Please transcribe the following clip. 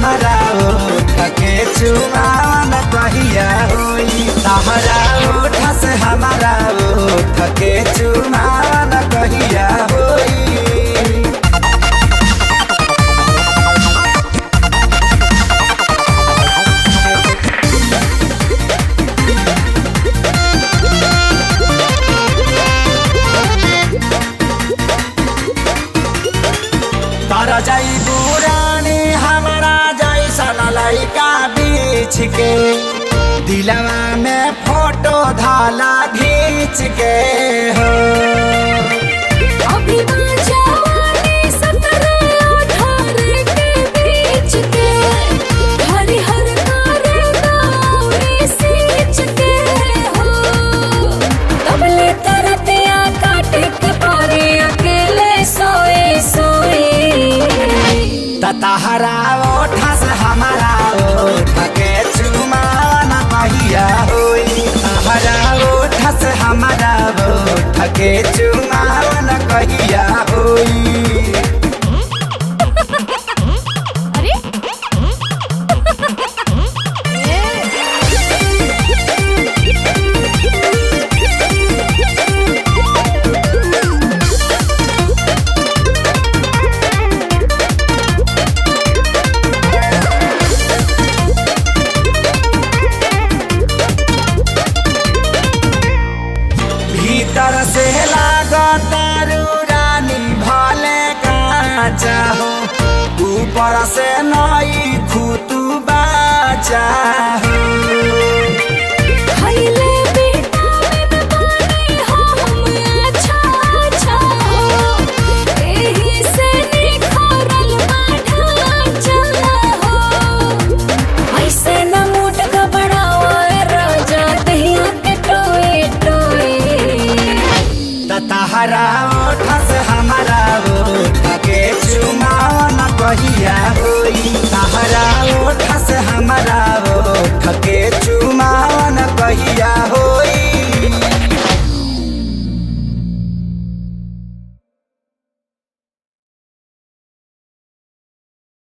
हमारा ओठ के चुमावन कहिया होई। तहरा ओठ से हमारा ओठ के चुमावन कहिया होई। तारा जाई बुरानी हमारा जैसन लइका बीच के दिलवा में फोटो धाला खींच के हो। अभी जवानी 17-18 के बीच के हरिहर करे दौरी सींच के हो। तबले तरतिया काटे के पारी अकेले सोए सोए। तहरा ओठ से हमारा ओठ के चुमावन कहिया होई। तहरा ओठ से हमारा ओठ के चुमावन कहिया होई। अरे भीतर से लागतारू रानी भले काचा हो। ऊपर से नई खुतू बाचा हो।